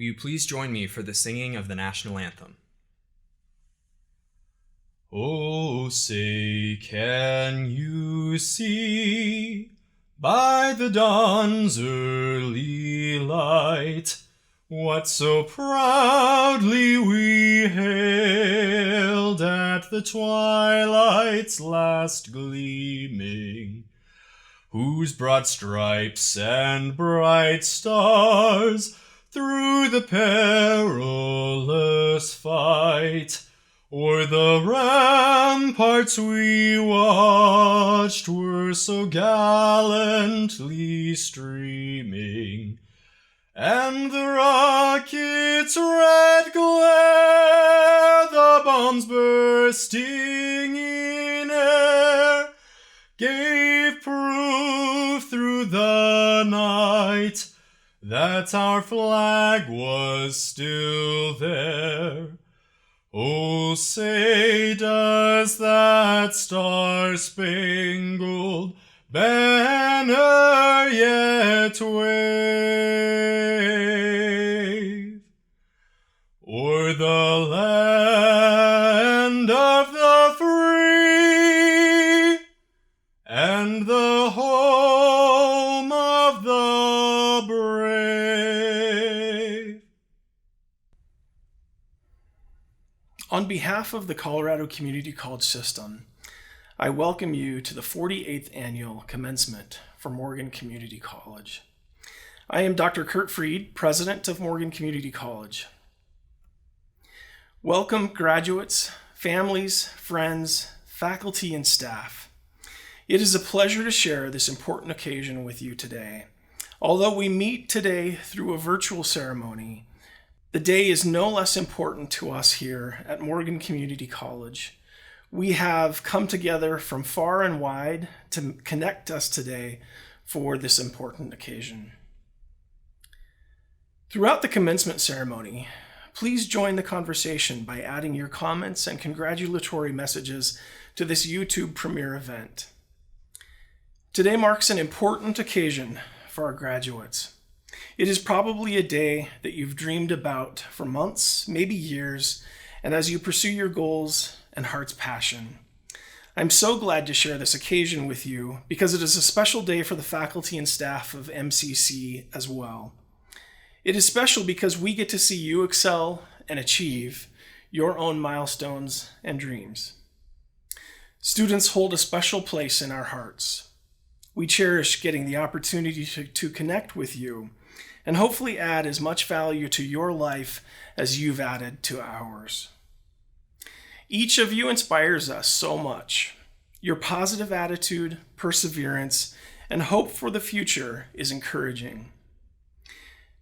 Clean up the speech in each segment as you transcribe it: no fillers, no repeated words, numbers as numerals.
Will you please join me for the singing of the national anthem? Oh, say, can you see by the dawn's early light what so proudly we hailed at the twilight's last gleaming, whose broad stripes and bright stars through the perilous fight o'er the ramparts we watched were so gallantly streaming, and the rocket's red glare, the bombs bursting in air, gave proof through the night that our flag was still there. Oh, say, does that star-spangled banner yet wave o'er the land of the free and the home of the brave? On behalf of the Colorado Community College System, I welcome you to the 48th Annual Commencement for Morgan Community College. I am Dr. Kurt Freed, President of Morgan Community College. Welcome, graduates, families, friends, faculty, and staff. It is a pleasure to share this important occasion with you today. Although we meet today through a virtual ceremony, the day is no less important to us here at Morgan Community College. We have come together from far and wide to connect us today for this important occasion. Throughout the commencement ceremony, please join the conversation by adding your comments and congratulatory messages to this YouTube premiere event. Today marks an important occasion for our graduates. It is probably a day that you've dreamed about for months, maybe years, and as you pursue your goals and heart's passion. I'm so glad to share this occasion with you because it is a special day for the faculty and staff of MCC as well. It is special because we get to see you excel and achieve your own milestones and dreams. Students hold a special place in our hearts. We cherish getting the opportunity to connect with you and hopefully add as much value to your life as you've added to ours. Each of you inspires us so much. Your positive attitude, perseverance, and hope for the future is encouraging.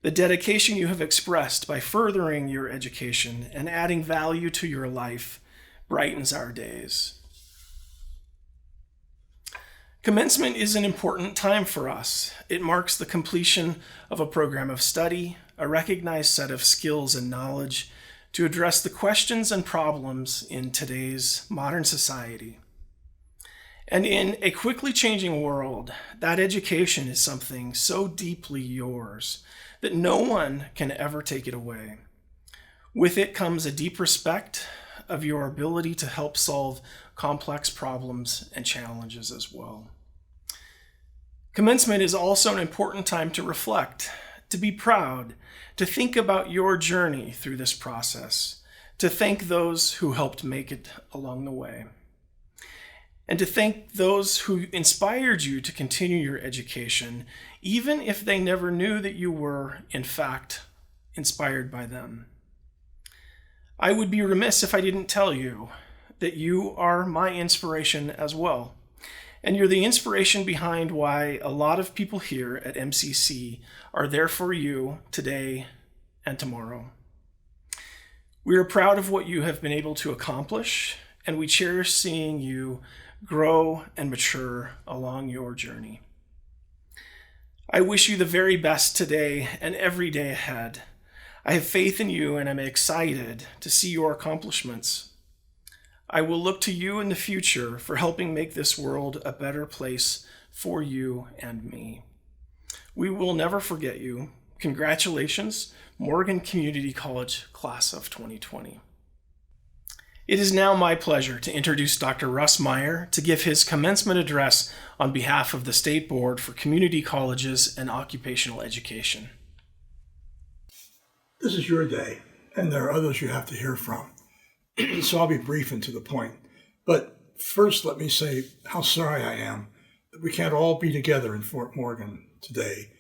The dedication you have expressed by furthering your education and adding value to your life brightens our days. Commencement is an important time for us. It marks the completion of a program of study, a recognized set of skills and knowledge to address the questions and problems in today's modern society. And in a quickly changing world, that education is something so deeply yours that no one can ever take it away. With it comes a deep respect of your ability to help solve complex problems and challenges as well. Commencement is also an important time to reflect, to be proud, to think about your journey through this process, to thank those who helped make it along the way, and to thank those who inspired you to continue your education, even if they never knew that you were, in fact, inspired by them. I would be remiss if I didn't tell you that you are my inspiration as well. And you're the inspiration behind why a lot of people here at MCC are there for you today and tomorrow. We are proud of what you have been able to accomplish, and we cherish seeing you grow and mature along your journey. I wish you the very best today and every day ahead. I have faith in you, and I'm excited to see your accomplishments. I will look to you in the future for helping make this world a better place for you and me. We will never forget you, Congratulations, Morgan Community College Class of 2020. It is now my pleasure to introduce Dr. Russ Meyer to give his commencement address on behalf of the State Board for Community Colleges and Occupational Education. This is your day, and there are others you have to hear from, so I'll be brief and to the point. But first, let me say how sorry I am that we can't all be together in Fort Morgan today.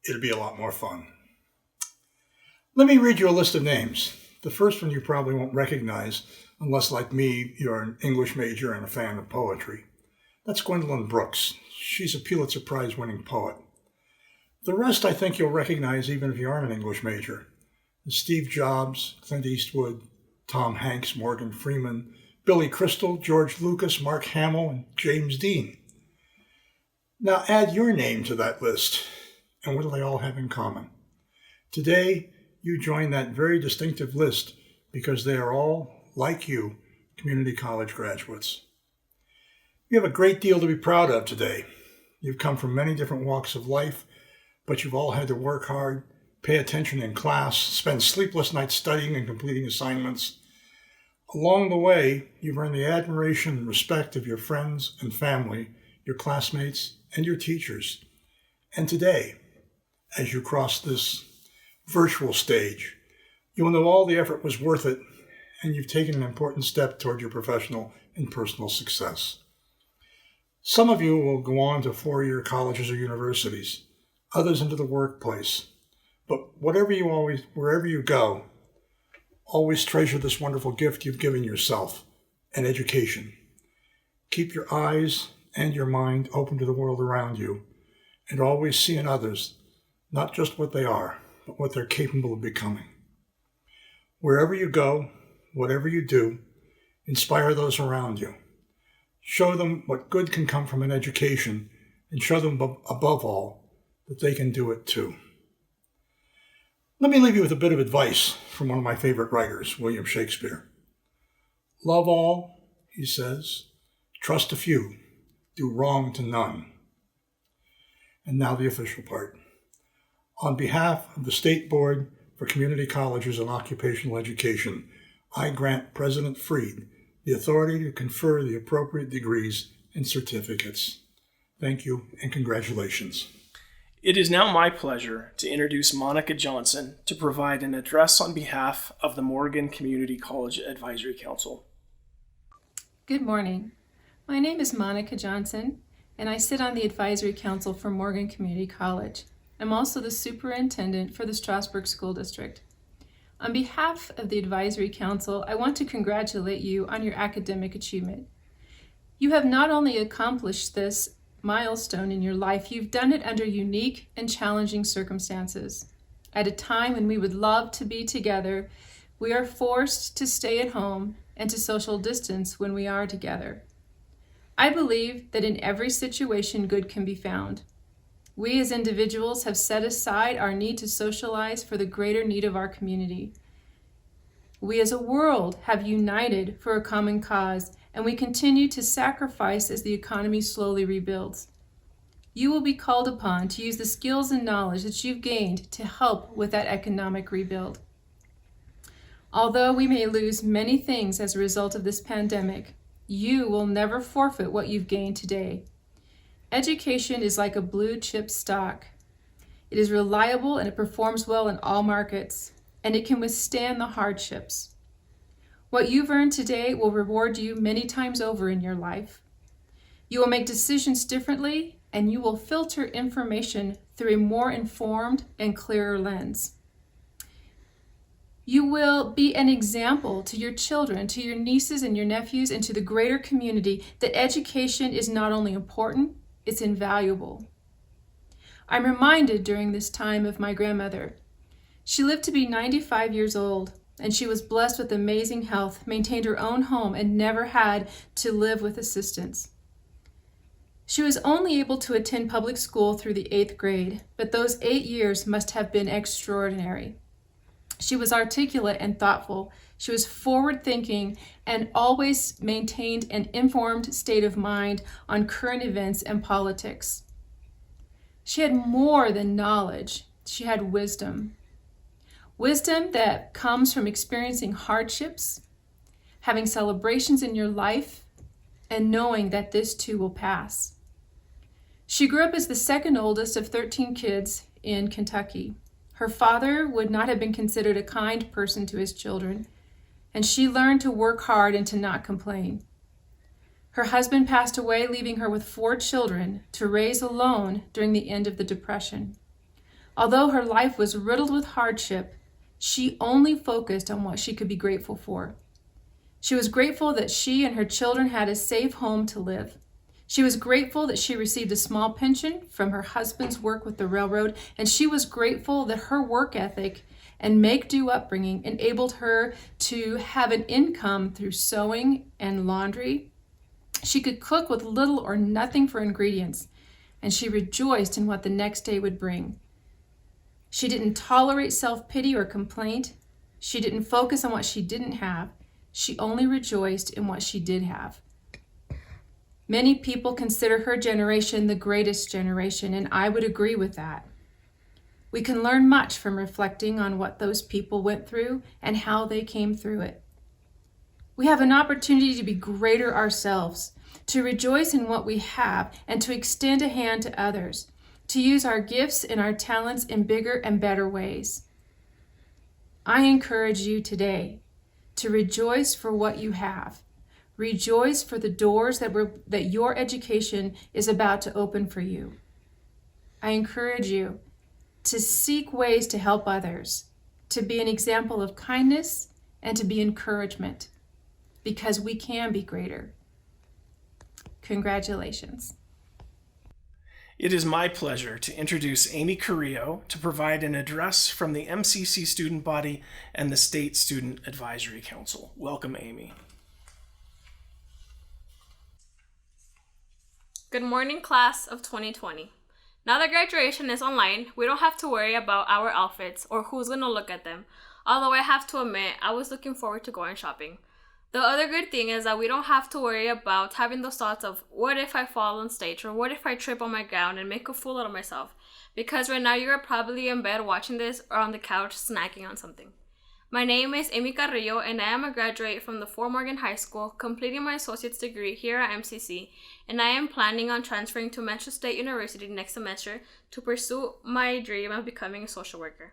It'll be a lot more fun. Let me read you a list of names. The first one you probably won't recognize, unless, like me, you're an English major and a fan of poetry. That's Gwendolyn Brooks. She's a Pulitzer Prize-winning poet. The rest I think you'll recognize even if you aren't an English major. Steve Jobs, Clint Eastwood, Tom Hanks, Morgan Freeman, Billy Crystal, George Lucas, Mark Hamill, and James Dean. Now add your name to that list, and what do they all have in common? Today, you join that very distinctive list because they are all, like you, community college graduates. You have a great deal to be proud of today. You've come from many different walks of life, but you've all had to work hard, pay attention in class, spend sleepless nights studying and completing assignments. Along the way, you've earned the admiration and respect of your friends and family, your classmates, and your teachers. And today, as you cross this virtual stage, you will know all the effort was worth it, and you've taken an important step toward your professional and personal success. Some of you will go on to four-year colleges or universities, others into the workplace. But wherever you go, always treasure this wonderful gift you've given yourself, an education. Keep your eyes and your mind open to the world around you, and always see in others not just what they are, but what they're capable of becoming. Wherever you go, whatever you do, inspire those around you. Show them what good can come from an education, and show them above all that they can do it too. Let me leave you with a bit of advice from one of my favorite writers, William Shakespeare. Love all, he says, trust a few, do wrong to none. And now the official part. On behalf of the State Board for Community Colleges and Occupational Education, I grant President Freed the authority to confer the appropriate degrees and certificates. Thank you and congratulations. It is now my pleasure to introduce Monica Johnson to provide an address on behalf of the Morgan Community College Advisory Council. Good morning. My name is Monica Johnson, and I sit on the Advisory Council for Morgan Community College. I'm also the superintendent for the Strasburg School District. On behalf of the Advisory Council, I want to congratulate you on your academic achievement. You have not only accomplished this milestone in your life, you've done it under unique and challenging circumstances. At a time when we would love to be together, we are forced to stay at home and to social distance when we are together. I believe that in every situation, good can be found. We as individuals have set aside our need to socialize for the greater need of our community. We as a world have united for a common cause, and we continue to sacrifice as the economy slowly rebuilds. You will be called upon to use the skills and knowledge that you've gained to help with that economic rebuild. Although we may lose many things as a result of this pandemic, you will never forfeit what you've gained today. Education is like a blue chip stock. It is reliable and it performs well in all markets, and it can withstand the hardships. What you've earned today will reward you many times over in your life. You will make decisions differently, and you will filter information through a more informed and clearer lens. You will be an example to your children, to your nieces and your nephews, and to the greater community that education is not only important, it's invaluable. I'm reminded during this time of my grandmother. She lived to be 95 years old, and she was blessed with amazing health, maintained her own home, and never had to live with assistance. She was only able to attend public school through the 8th grade, but those 8 years must have been extraordinary. She was articulate and thoughtful. She was forward-thinking and always maintained an informed state of mind on current events and politics. She had more than knowledge. she had wisdom. Wisdom that comes from experiencing hardships, having celebrations in your life, and knowing that this too will pass. She grew up as the second oldest of 13 kids in Kentucky. Her father would not have been considered a kind person to his children, and she learned to work hard and to not complain. Her husband passed away, leaving her with 4 children to raise alone during the end of the Depression. Although her life was riddled with hardship, she only focused on what she could be grateful for. She was grateful that she and her children had a safe home to live. She was grateful that she received a small pension from her husband's work with the railroad, and she was grateful that her work ethic and make-do upbringing enabled her to have an income through sewing and laundry. She could cook with little or nothing for ingredients, and she rejoiced in what the next day would bring. She didn't tolerate self-pity or complaint. She didn't focus on what she didn't have. She only rejoiced in what she did have. Many people consider her generation the greatest generation, and I would agree with that. We can learn much from reflecting on what those people went through and how they came through it. We have an opportunity to be greater ourselves, to rejoice in what we have, and to extend a hand to others, to use our gifts and our talents in bigger and better ways. I encourage you today to rejoice for what you have. Rejoice for the doors that your education is about to open for you. I encourage you to seek ways to help others, to be an example of kindness and to be encouragement, because we can be greater. Congratulations. It is my pleasure to introduce Amy Carrillo to provide an address from the MCC student body and the State Student Advisory Council. Welcome, Amy. Good morning, class of 2020. Now that graduation is online, we don't have to worry about our outfits or who's going to look at them. Although I have to admit, I was looking forward to going shopping. The other good thing is that we don't have to worry about having those thoughts of what if I fall on stage or what if I trip on my gown and make a fool out of myself, because right now you're probably in bed watching this or on the couch snacking on something. My name is Amy Carrillo and I am a graduate from the Fort Morgan High School, completing my associate's degree here at MCC, and I am planning on transferring to Metro State University next semester to pursue my dream of becoming a social worker.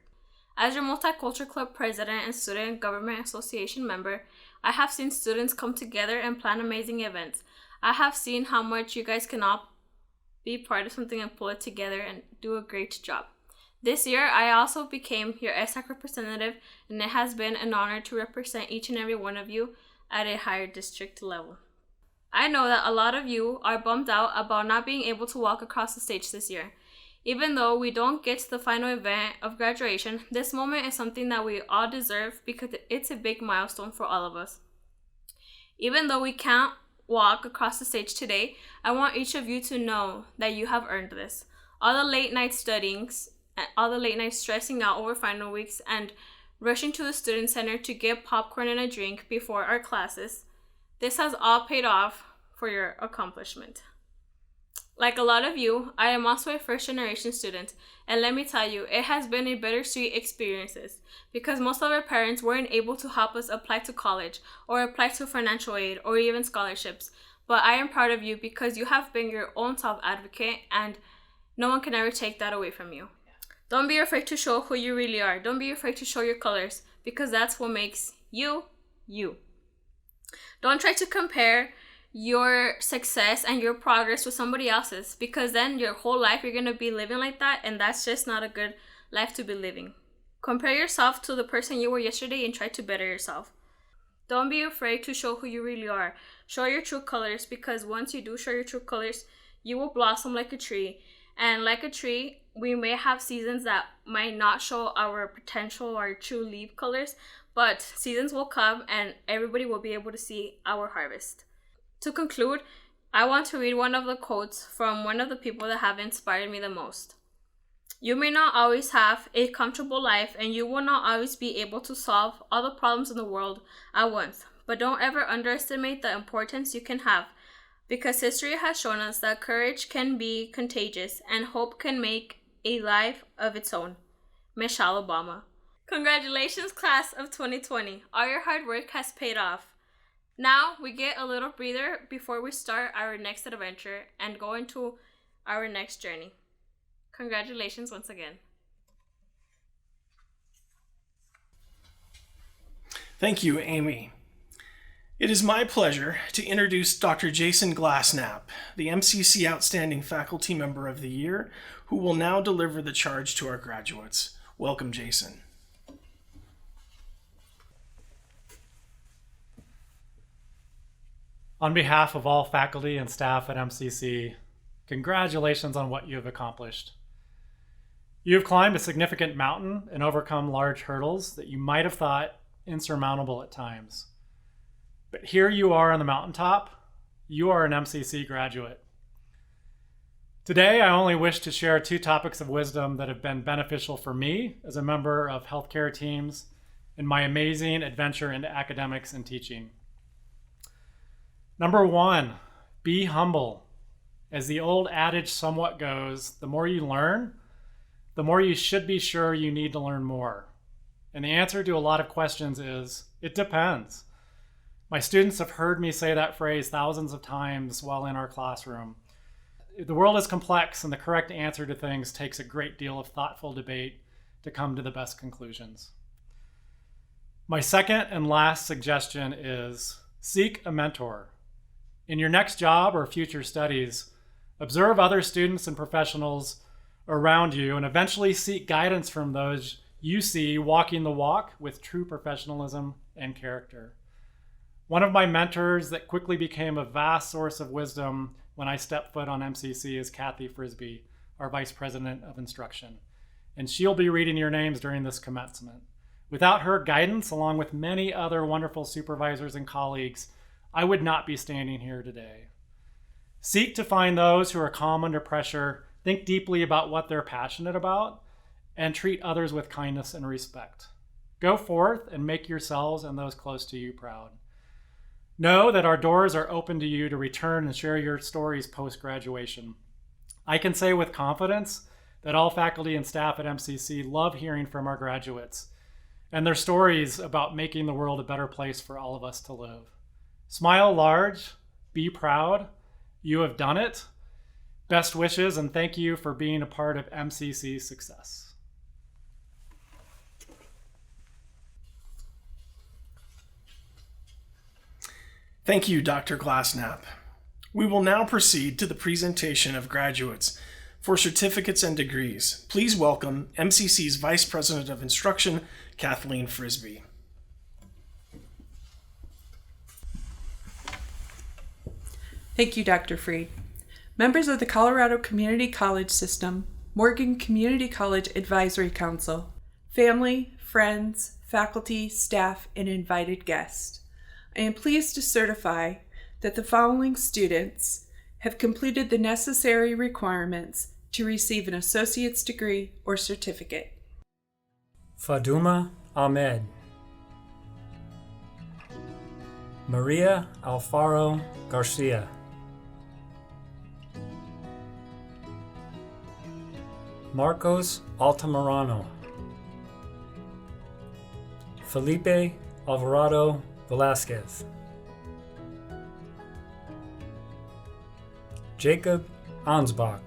As your Multicultural Club president and Student Government Association member, I have seen students come together and plan amazing events. I have seen how much you guys can all be part of something and pull it together and do a great job. This year, I also became your ESAC representative, and it has been an honor to represent each and every one of you at a higher district level. I know that a lot of you are bummed out about not being able to walk across the stage this year. Even though we don't get to the final event of graduation, this moment is something that we all deserve because it's a big milestone for all of us. Even though we can't walk across the stage today, I want each of you to know that you have earned this. All the late night studyings, all the late nights stressing out over final weeks, and rushing to the student center to get popcorn and a drink before our classes, this has all paid off for your accomplishment. Like a lot of you, I am also a first-generation student, and let me tell you, it has been a bittersweet experience because most of our parents weren't able to help us apply to college or apply to financial aid or even scholarships. But I am proud of you because you have been your own self-advocate, and no one can ever take that away from you. Don't be afraid to show who you really are. Don't be afraid to show your colors because that's what makes you, you. Don't try to compare your success and your progress with somebody else's, because then your whole life you're going to be living like that, and that's just not a good life to be living. Compare yourself to the person you were yesterday and try to better yourself. Don't be afraid to show who you really are. Show your true colors, because once you do show your true colors, you will blossom like a tree. And like a tree, we may have seasons that might not show our potential or true leaf colors, but seasons will come and everybody will be able to see our harvest. To conclude, I want to read one of the quotes from one of the people that have inspired me the most. You may not always have a comfortable life, and you will not always be able to solve all the problems in the world at once, but don't ever underestimate the importance you can have, because history has shown us that courage can be contagious and hope can make a life of its own. Michelle Obama. Congratulations, class of 2020. All your hard work has paid off. Now we get a little breather before we start our next adventure and go into our next journey. Congratulations once again. Thank you, Amy. It is my pleasure to introduce Dr. Jason Glassnap, the MCC Outstanding Faculty Member of the Year, who will now deliver the charge to our graduates. Welcome, Jason. On behalf of all faculty and staff at MCC, congratulations on what you have accomplished. You have climbed a significant mountain and overcome large hurdles that you might have thought insurmountable at times. But here you are on the mountaintop. You are an MCC graduate. Today, I only wish to share 2 topics of wisdom that have been beneficial for me as a member of healthcare teams in my amazing adventure into academics and teaching. Number 1, be humble. As the old adage somewhat goes, the more you learn, the more you should be sure you need to learn more. And the answer to a lot of questions is, it depends. My students have heard me say that phrase thousands of times while in our classroom. The world is complex, and the correct answer to things takes a great deal of thoughtful debate to come to the best conclusions. My second and last suggestion is seek a mentor. In your next job or future studies, observe other students and professionals around you and eventually seek guidance from those you see walking the walk with true professionalism and character. One of my mentors that quickly became a vast source of wisdom when I stepped foot on MCC is Kathy Frisbee, our Vice President of Instruction. And she'll be reading your names during this commencement. Without her guidance, along with many other wonderful supervisors and colleagues, I would not be standing here today. Seek to find those who are calm under pressure, think deeply about what they're passionate about, and treat others with kindness and respect. Go forth and make yourselves and those close to you proud. Know that our doors are open to you to return and share your stories post-graduation. I can say with confidence that all faculty and staff at MCC love hearing from our graduates and their stories about making the world a better place for all of us to live. Smile large, be proud, you have done it. Best wishes, and thank you for being a part of MCC's success. Thank you, Dr. Glassnap. We will now proceed to the presentation of graduates for certificates and degrees. Please welcome MCC's Vice President of Instruction, Kathleen Frisbee. Thank you, Dr. Freed. Members of the Colorado Community College System, Morgan Community College Advisory Council, family, friends, faculty, staff, and invited guests, I am pleased to certify that the following students have completed the necessary requirements to receive an associate's degree or certificate. Faduma Ahmed, Maria Alfaro Garcia, Marcos Altamirano, Felipe Alvarado Velasquez, Jacob Ansbach,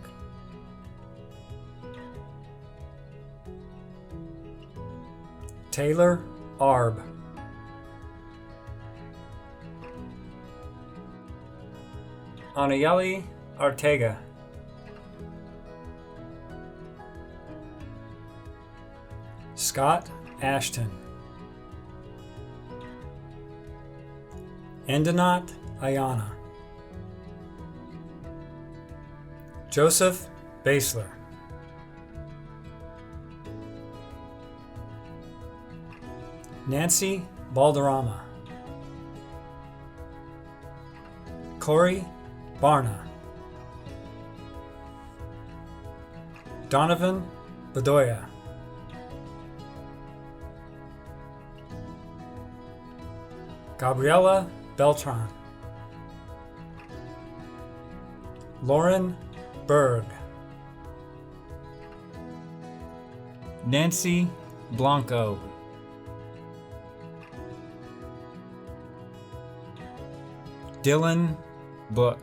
Taylor Arb, Anayeli Arteaga, Scott Ashton, Endanat Ayana, Joseph Basler, Nancy Balderrama, Corey Barna, Donovan Bedoya, Gabriela Beltran, Lauren Berg, Nancy Blanco. Dylan Book.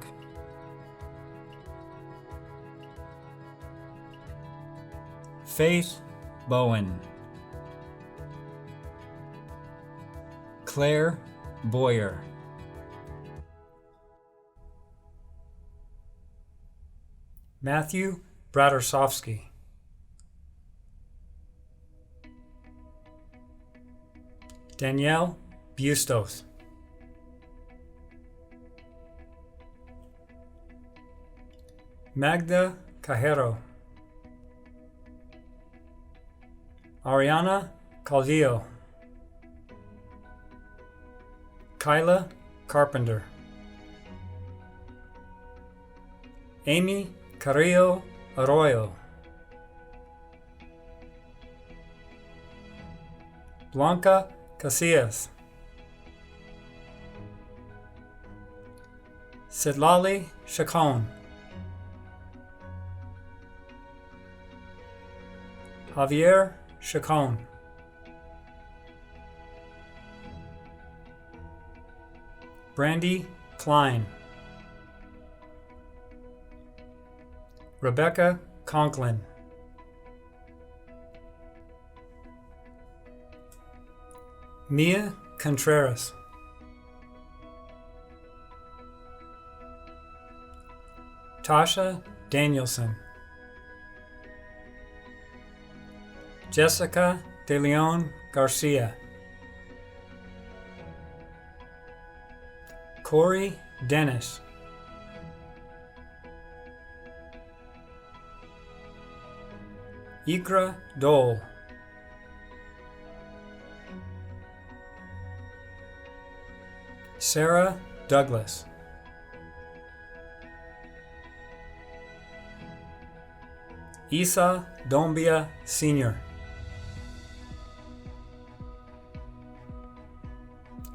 Faith Bowen. Claire Boyer. Matthew Bradersovsky. Danielle Bustos. Magda Cajero. Ariana Calvillo. Kyla Carpenter. Amy Carrillo Arroyo. Blanca Casillas. Sidlali Chacon. Javier Chacon. Brandy Klein. Rebecca Conklin. Mia Contreras. Tasha Danielson. Jessica De Leon Garcia. Corey Dennis. Ikra Dole. Sarah Douglas. Isa Dombia Sr.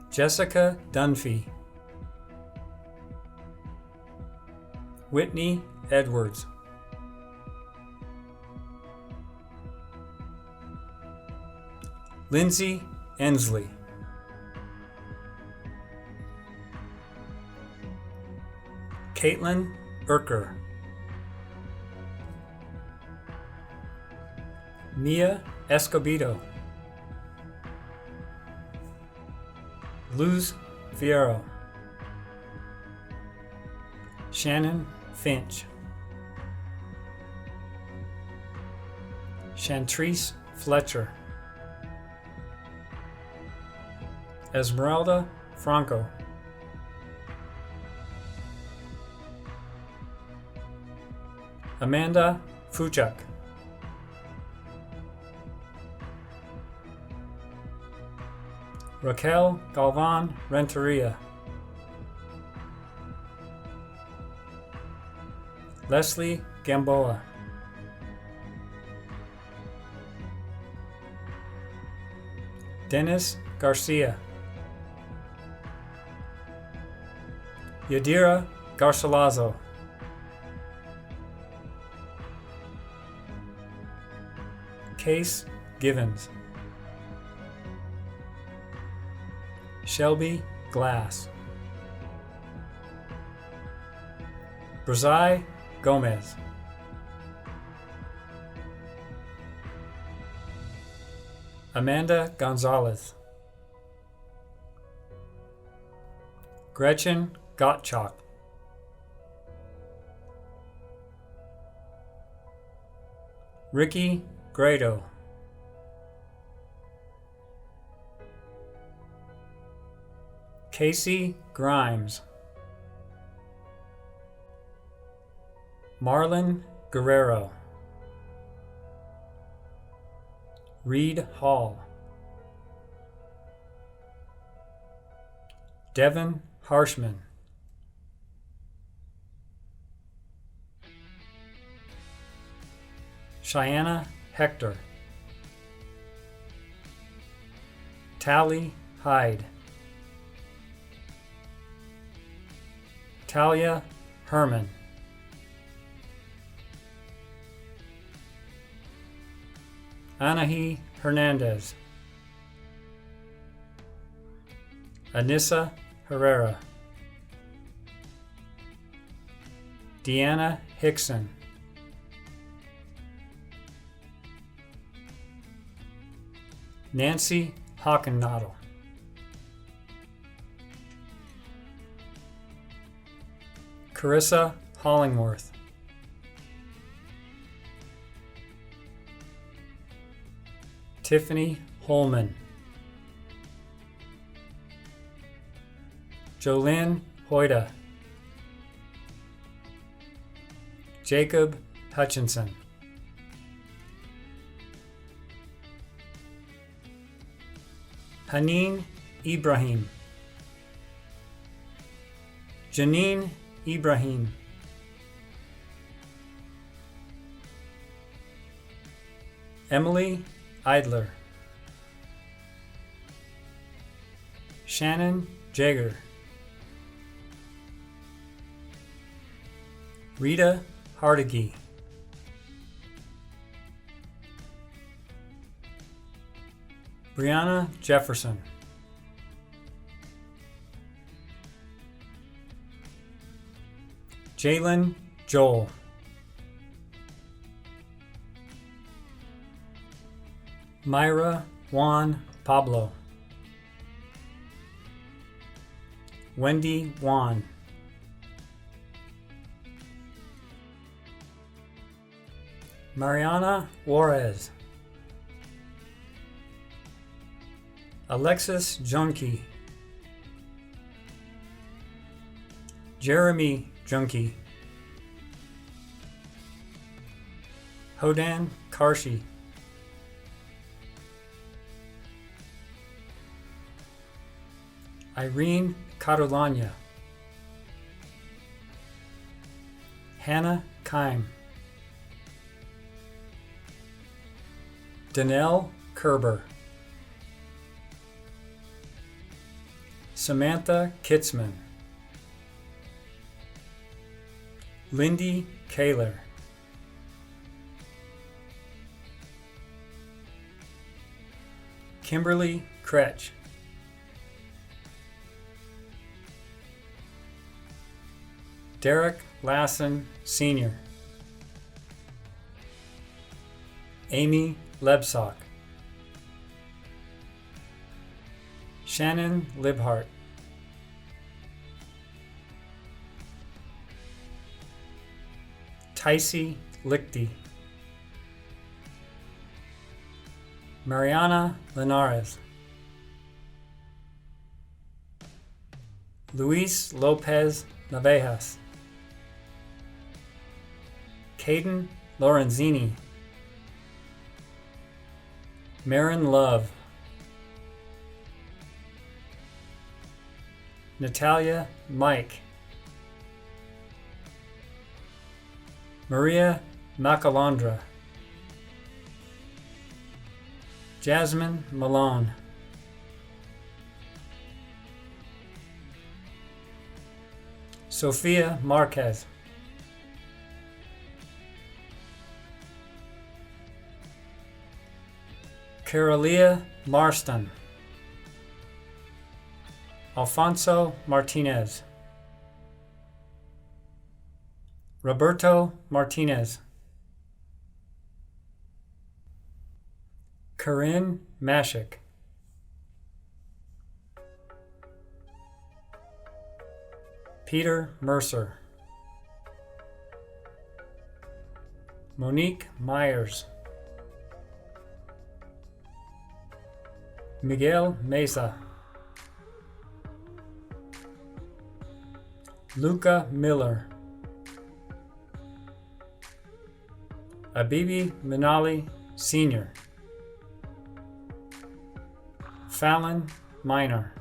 Jessica Dunphy. Whitney Edwards. Lindsay Ensley. Caitlin Urker. Mia Escobedo. Luz Fierro. Shannon Finch. Chantrice Fletcher. Esmeralda Franco. Amanda Fuchak. Raquel Galvan Renteria. Leslie Gamboa. Dennis Garcia. Yadira Garcilazo. Case Givens. Shelby Glass. Brazai Gomez. Amanda Gonzalez. Gretchen Gottschalk. Ricky Grado. Casey Grimes. Marlon Guerrero. Reed Hall. Devin Harshman. Cheyenne Hector. Tally Hyde. Talia Herman. Anahi Hernandez, Anissa Herrera, Deanna Hickson, Nancy Hockennadel, Carissa Hollingworth, Tiffany Holman, Jolynn Hoyda, Jacob Hutchinson, Jeneen Ibrahim, Jeneen Ibrahim, Emily Eidler, Shannon Jager, Rita Hardegee, Brianna Jefferson, Jalen Joel, Myra Juan Pablo, Wendy Juan, Mariana Juarez, Alexis Juhnke, Jeremy Juhnke, Hodan Karshi, Irene Catalanya, Hannah Keim, Danell Kerber, Samantha Kitzman, Lindy Kaler, Kimberly Kretsch, Derek Lassen Sr., Amy Lebsock, Shannon Libhart, Ticey Lichty, Mariana Linares, Luis Lopez Navejas, Caden Lorenzini, Marin Love, Natalia Maik, Maria Macalandra, Jazmin Malone, Sophia Marquez, Carolia Marston, Alfonso Martinez, Roberto Martinez, Corinne Mashik, Peter Mercer, Monique Myers, Miguel Mesa, Luca Miller, Abibi Minali Sr., Fallon Minor,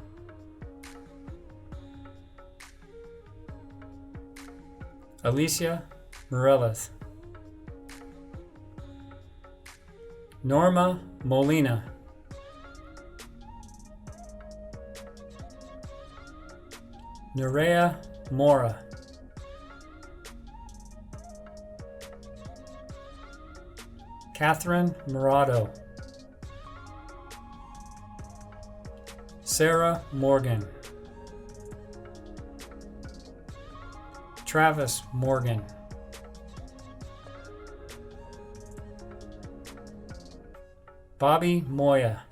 Alicia Morales, Norma Molina, Nerea Mora, Catherine Morado, Sarah Morgan, Travis Morgan, Bobby Moya,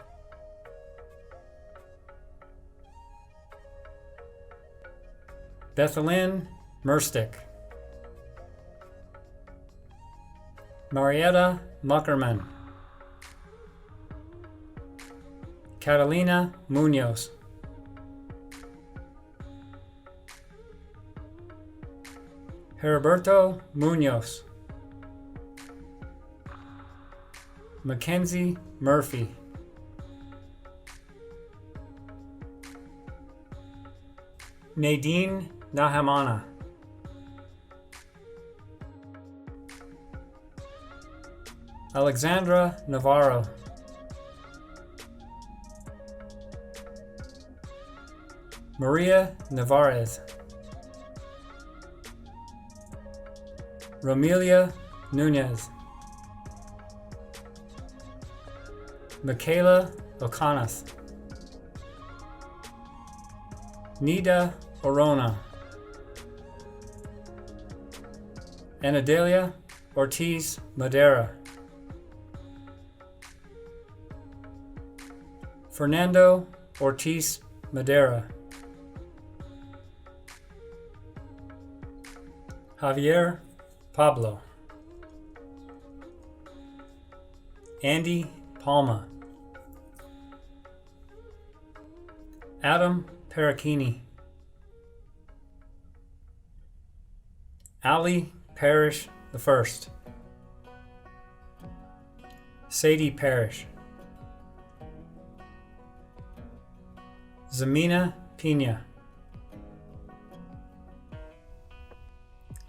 Bethelyn Merstick, Marietta Muckerman, Catalina Munoz, Heriberto Munoz, Mackenzie Murphy, Nadine Nahamana, Alexandra Navarro, Maria Navarez, Romelia Nunez, Michaela Ocanas, Neida Orona, Anadelia Ortiz Madera, Fernando Ortiz Madera, Javier Pablo, Andy Palma, Adam Parachini, Ali Parrish I, Sadie Parrish, Zamina Pina,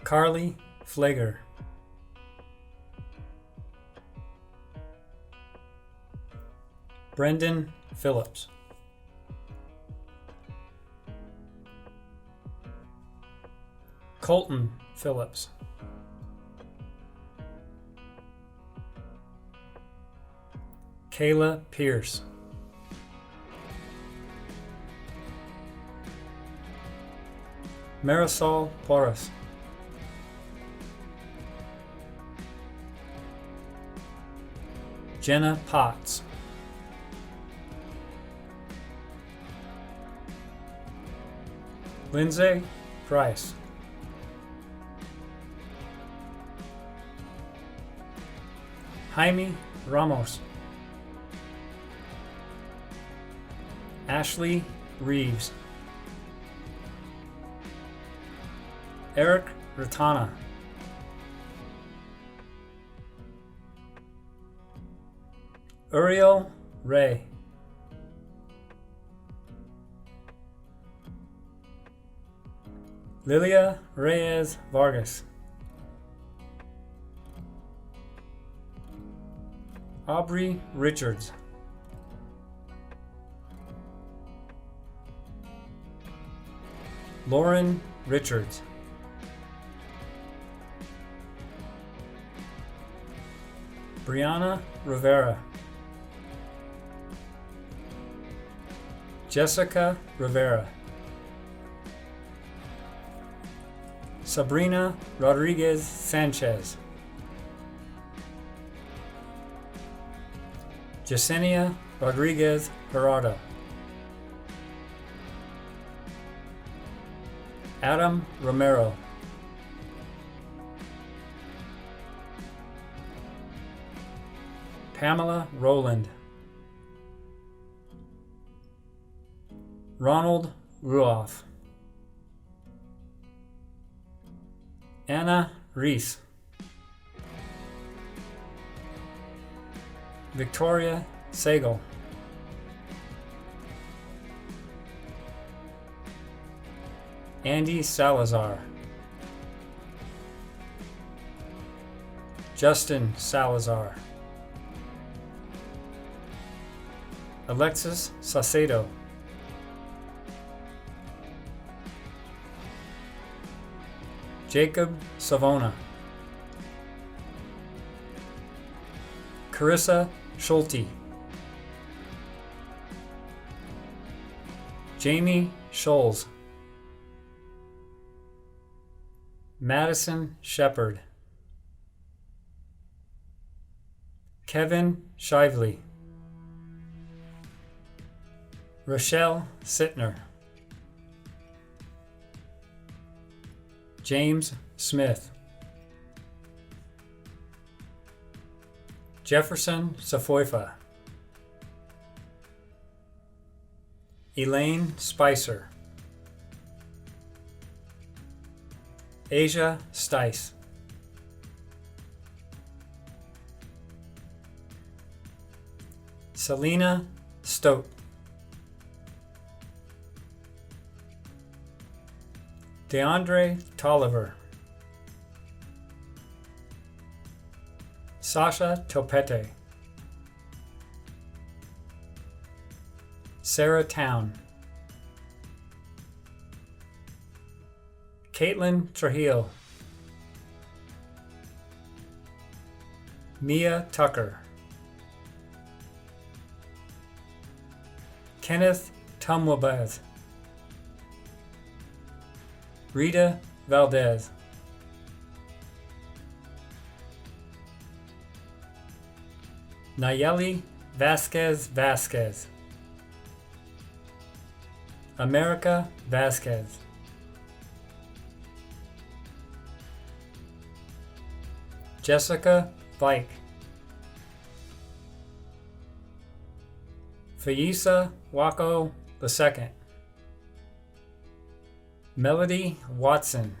Carly Flager, Brendan Phillips, Colton Phillips, Kayla Pierce, Marisol Porras, Jenna Potts, Lindsay Price, Jaime Ramos, Ashley Reeves, Eric Ratana, Uriel Ray, Lilia Reyes Vargas, Aubrey Richards, Lauren Richards, Breanna Rivera, Jessica Rivera, Sabrina Rodriguez Sanchez, Yesenia Rodriguez Gerardo, Adam Romero, Pamela Rowland, Ronald Ruoff, Anna Reese, Victoria Sagal, Andy Salazar, Justin Salazar, Alexis Saucedo, Jacob Savona, Carissa Schulte, Jamie Scholes, Madison Shepherd, Kevin Shively, Rochelle Sittner, James Smith, Jefferson Safoifa, Elaine Spicer, Asia Stice, Selena Stote, DeAndre Tolliver, Sasha Topete, Sarah Town, Caitlin Trujillo, Mia Tucker, Kenneth Tumwabaz, Rita Valdez, Nayeli Vasquez, America Vasquez, Jessica Vike, Faisa Wako II, Melody Watson,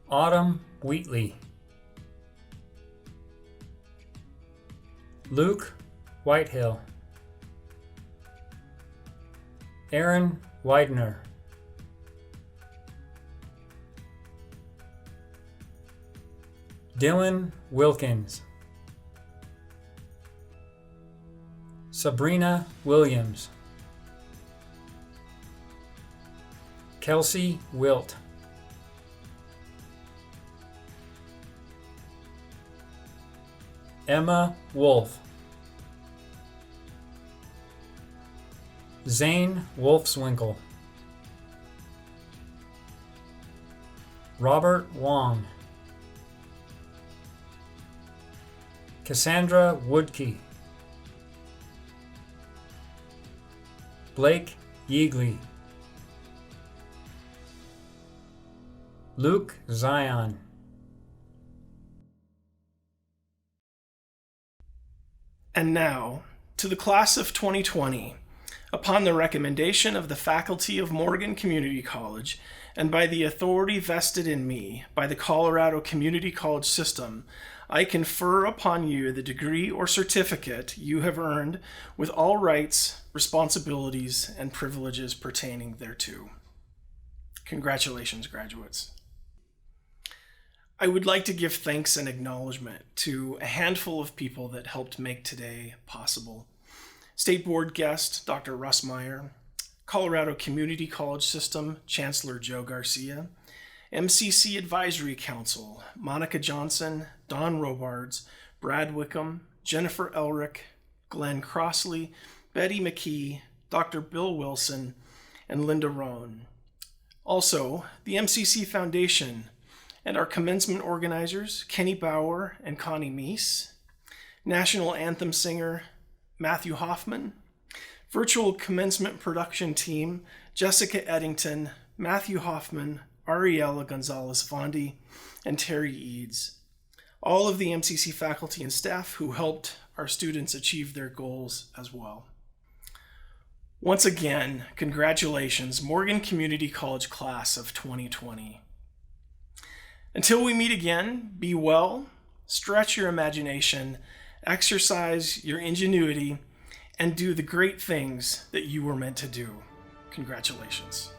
Autumn Wheatley, Luke Whitehill, Aaron Widener, Dylan Wilkins, Sabrina Williams, Kelsey Wilt, Emma Wolf, Zane Wolfswinkle, Robert Wong, Cassandra Wudtke, Blake Yeagley, Luke Zion, And now, to the class of 2020, upon the recommendation of the faculty of Morgan Community College, and by the authority vested in me by the Colorado Community College System, I confer upon you the degree or certificate you have earned with all rights, responsibilities, and privileges pertaining thereto. Congratulations, graduates. I would like to give thanks and acknowledgement to a handful of people that helped make today possible. State Board guest, Dr. Russ Meyer, Colorado Community College System, Chancellor Joe Garcia, MCC Advisory Council, Monica Johnson, Don Robards, Brad Wickham, Jennifer Elrick, Glenn Crossley, Betty McKee, Dr. Bill Wilson, and Linda Rohn. Also, the MCC Foundation and our commencement organizers, Kenny Bauer and Connie Meese, National Anthem singer Matthew Hoffman, virtual commencement production team Jessica Eddington, Matthew Hoffman, Ariella Gonzalez-Vondi, and Terry Eads. All of the MCC faculty and staff who helped our students achieve their goals as well. Once again, congratulations, Morgan Community College class of 2020. Until we meet again, be well, stretch your imagination, exercise your ingenuity, and do the great things that you were meant to do. Congratulations.